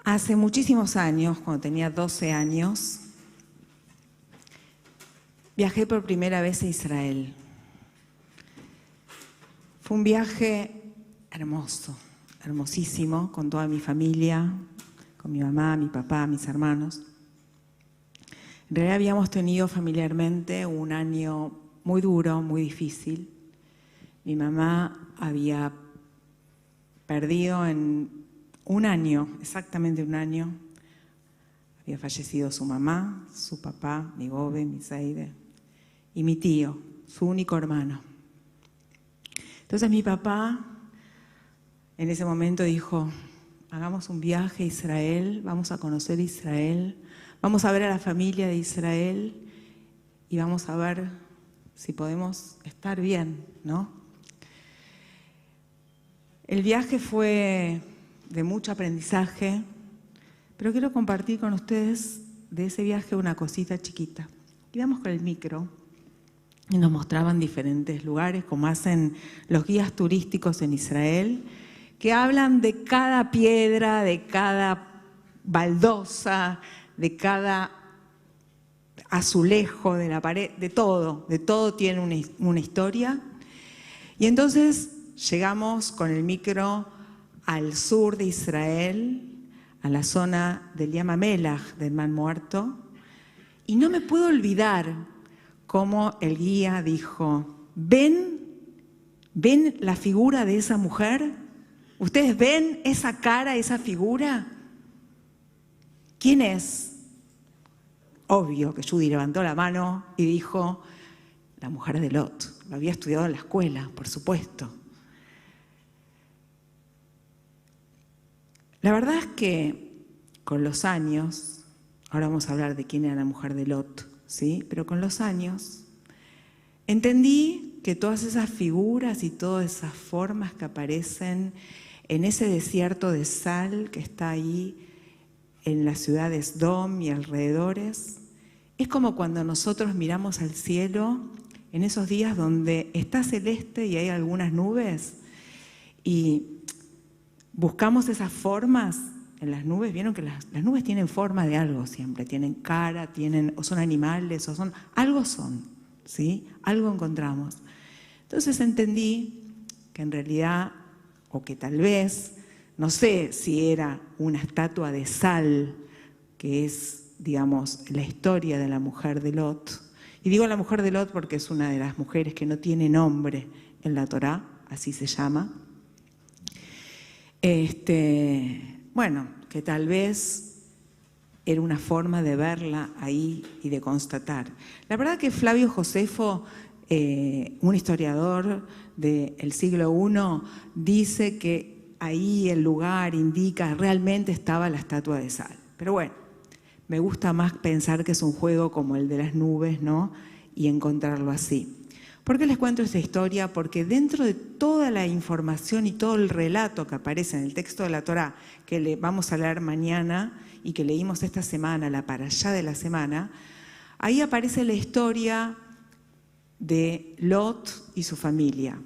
Hace muchísimos años, cuando tenía 12 años, viajé por primera vez a Israel. Fue un viaje hermoso, hermosísimo, con toda mi familia, con mi mamá, mi papá, mis hermanos. En realidad habíamos tenido familiarmente un año muy duro, muy difícil. Mi mamá había perdido en un año, exactamente un año, había fallecido su mamá, su papá, mi Bobe, mi Seide, y mi tío, su único hermano. Entonces mi papá en ese momento dijo, hagamos un viaje a Israel, vamos a conocer Israel, vamos a ver a la familia de Israel y vamos a ver si podemos estar bien, ¿no? El viaje fue de mucho aprendizaje, pero quiero compartir con ustedes de ese viaje una cosita chiquita. Íbamos con el micro y nos mostraban diferentes lugares, como hacen los guías turísticos en Israel, que hablan de cada piedra, de cada baldosa, de cada azulejo de la pared, de todo tiene una historia. Y entonces llegamos con el micro al sur de Israel, a la zona del Yam HaMelach, del Mar Muerto, y no me puedo olvidar cómo el guía dijo, ¿ven la figura de esa mujer? ¿Ustedes ven esa cara, esa figura? ¿Quién es? Obvio que Judy levantó la mano y dijo, la mujer de Lot. Lo había estudiado en la escuela, por supuesto. La verdad es que con los años, ahora vamos a hablar de quién era la mujer de Lot, ¿sí? Pero con los años entendí que todas esas figuras y todas esas formas que aparecen en ese desierto de sal que está ahí en las ciudades Sdom y alrededores, es como cuando nosotros miramos al cielo en esos días donde está celeste y hay algunas nubes y buscamos esas formas en las nubes. Vieron que las nubes tienen forma de algo siempre, tienen cara, o son animales, algo son, ¿sí? Algo encontramos. Entonces entendí que en realidad, o que tal vez, no sé si era una estatua de sal, que es, digamos, la historia de la mujer de Lot. Y digo la mujer de Lot porque es una de las mujeres que no tiene nombre en la Torá, así se llama. Bueno, que tal vez era una forma de verla ahí y de constatar. La verdad que Flavio Josefo, un historiador del siglo I, dice que ahí el lugar indica realmente estaba la estatua de sal. Pero bueno, me gusta más pensar que es un juego como el de las nubes, ¿no? Y encontrarlo así. ¿Por qué les cuento esta historia? Porque dentro de toda la información y todo el relato que aparece en el texto de la Torá, que le vamos a leer mañana y que leímos esta semana, la parashá de la semana, ahí aparece la historia de Lot y su familia.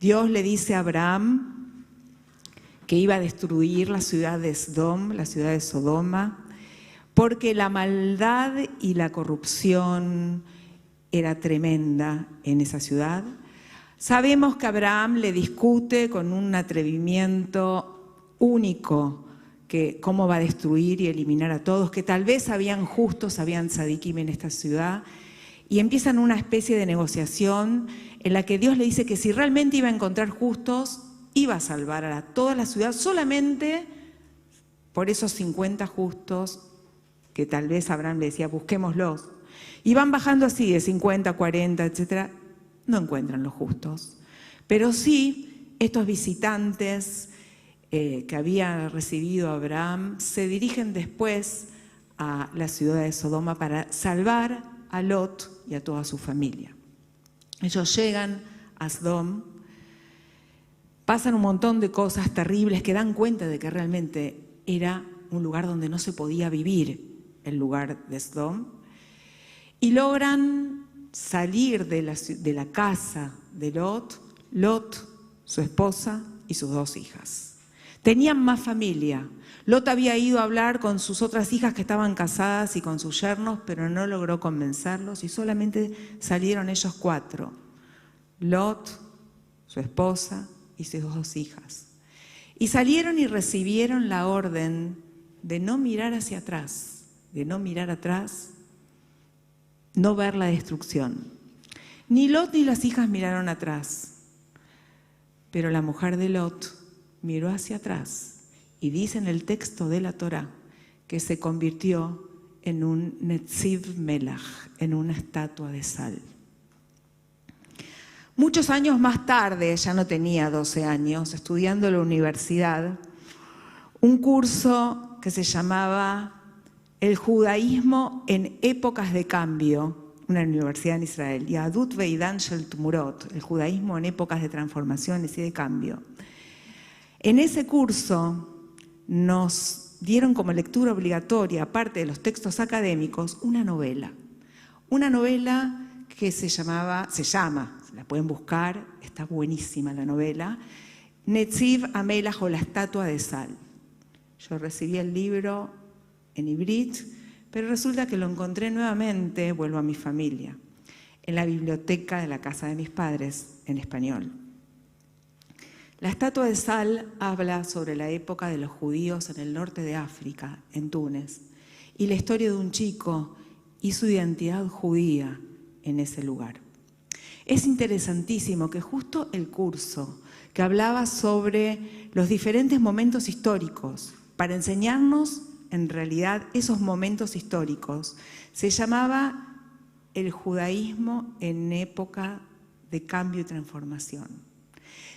Dios le dice a Abraham que iba a destruir la ciudad de Sdom, la ciudad de Sodoma, porque la maldad y la corrupción era tremenda en esa ciudad. Sabemos que Abraham le discute con un atrevimiento único que cómo va a destruir y eliminar a todos, que tal vez habían justos, habían tzadikim en esta ciudad, y empiezan una especie de negociación en la que Dios le dice que si realmente iba a encontrar justos, iba a salvar a toda la ciudad solamente por esos 50 justos que tal vez Abraham le decía, busquémoslos. Y van bajando así de 50, 40, etcétera, no encuentran los justos. Pero sí, estos visitantes que había recibido Abraham se dirigen después a la ciudad de Sodoma para salvar a Lot y a toda su familia. Ellos llegan a Sodom, pasan un montón de cosas terribles que dan cuenta de que realmente era un lugar donde no se podía vivir, el lugar de Sodom, y logran salir de la casa de Lot, su esposa y sus 2 hijas. Tenían más familia. Lot había ido a hablar con sus otras hijas que estaban casadas y con sus yernos, pero no logró convencerlos y solamente salieron ellos 4. Lot, su esposa y sus 2 hijas. Y salieron y recibieron la orden de no mirar hacia atrás, de no mirar atrás, no ver la destrucción. Ni Lot ni las hijas miraron atrás, pero la mujer de Lot miró hacia atrás y dice en el texto de la Torá que se convirtió en un Netziv Melach, en una estatua de sal. Muchos años más tarde, ya no tenía 12 años, estudiando en la universidad, un curso que se llamaba El judaísmo en épocas de cambio, una universidad en Israel, Yahadut Veidan Shel Tmurot, el judaísmo en épocas de transformaciones y de cambio. En ese curso nos dieron como lectura obligatoria, aparte de los textos académicos, una novela. Una novela que se llama, la pueden buscar, está buenísima la novela, Netziv Amelach o la estatua de sal. Yo recibí el libro en ibrit, pero resulta que lo encontré nuevamente, vuelvo a mi familia, en la biblioteca de la casa de mis padres, en español. La estatua de sal habla sobre la época de los judíos en el norte de África, en Túnez, y la historia de un chico y su identidad judía en ese lugar. Es interesantísimo que justo el curso que hablaba sobre los diferentes momentos históricos, para enseñarnos en realidad esos momentos históricos, se llamaba el judaísmo en época de cambio y transformación.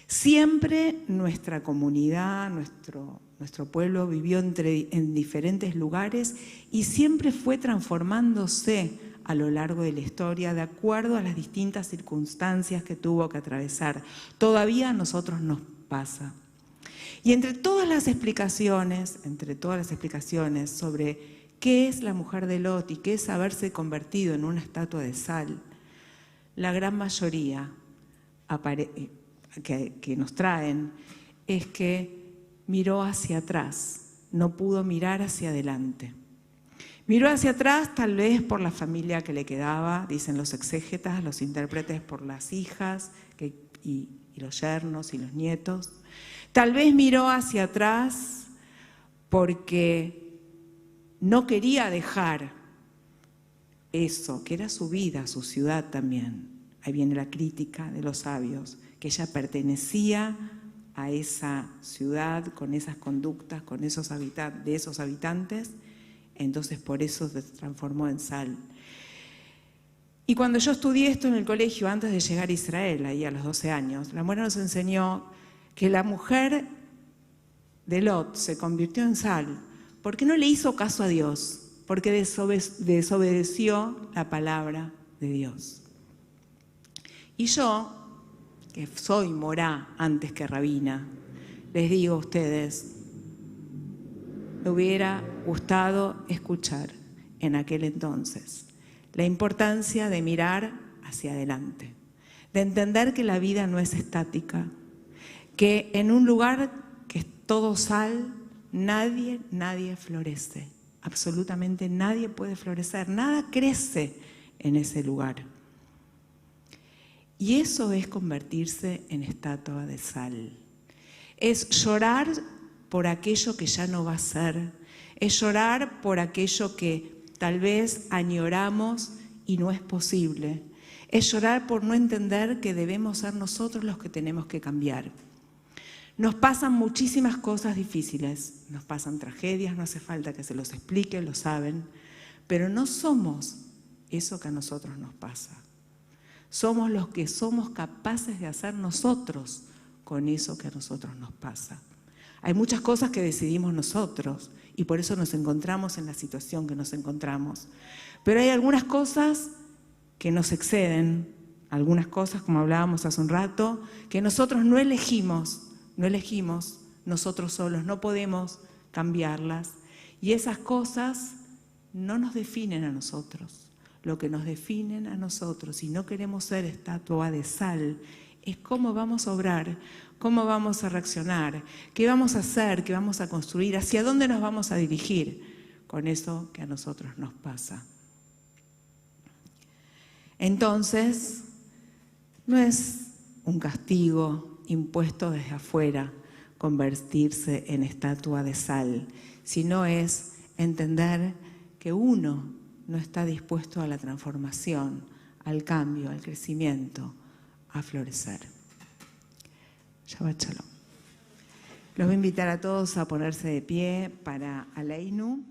Siempre nuestra comunidad, nuestro pueblo vivió en diferentes lugares y siempre fue transformándose a lo largo de la historia de acuerdo a las distintas circunstancias que tuvo que atravesar. Todavía a nosotros nos pasa. Y entre todas las explicaciones sobre qué es la mujer de Lot y qué es haberse convertido en una estatua de sal, la gran mayoría que nos traen es que miró hacia atrás, no pudo mirar hacia adelante. Miró hacia atrás tal vez por la familia que le quedaba, dicen los exégetas, los intérpretes, por las hijas y los yernos y los nietos. Tal vez miró hacia atrás porque no quería dejar eso, que era su vida, su ciudad también. Ahí viene la crítica de los sabios, que ella pertenecía a esa ciudad, con esas conductas, con esos habitantes, entonces por eso se transformó en sal. Y cuando yo estudié esto en el colegio, antes de llegar a Israel, ahí a los 12 años, la mujer nos enseñó que la mujer de Lot se convirtió en sal porque no le hizo caso a Dios, porque desobedeció la palabra de Dios. Y yo, que soy morá antes que rabina, les digo a ustedes, me hubiera gustado escuchar en aquel entonces la importancia de mirar hacia adelante, de entender que la vida no es estática, que en un lugar que es todo sal, nadie florece, absolutamente nadie puede florecer, nada crece en ese lugar. Y eso es convertirse en estatua de sal. Es llorar por aquello que ya no va a ser. Es llorar por aquello que tal vez añoramos y no es posible. Es llorar por no entender que debemos ser nosotros los que tenemos que cambiar. Nos pasan muchísimas cosas difíciles, nos pasan tragedias, no hace falta que se los explique, lo saben, pero no somos eso que a nosotros nos pasa. Somos los que somos capaces de hacer nosotros con eso que a nosotros nos pasa. Hay muchas cosas que decidimos nosotros y por eso nos encontramos en la situación que nos encontramos. Pero hay algunas cosas que nos exceden, algunas cosas, como hablábamos hace un rato, que nosotros no elegimos nosotros solos, no podemos cambiarlas. Y esas cosas no nos definen a nosotros. Lo que nos definen a nosotros, si no queremos ser estatua de sal, es cómo vamos a obrar, cómo vamos a reaccionar, qué vamos a hacer, qué vamos a construir, hacia dónde nos vamos a dirigir con eso que a nosotros nos pasa. Entonces, no es un castigo impuesto desde afuera convertirse en estatua de sal, sino es entender que uno no está dispuesto a la transformación, al cambio, al crecimiento, a florecer. Shabbat Shalom. Los voy a invitar a todos a ponerse de pie para Aleinu.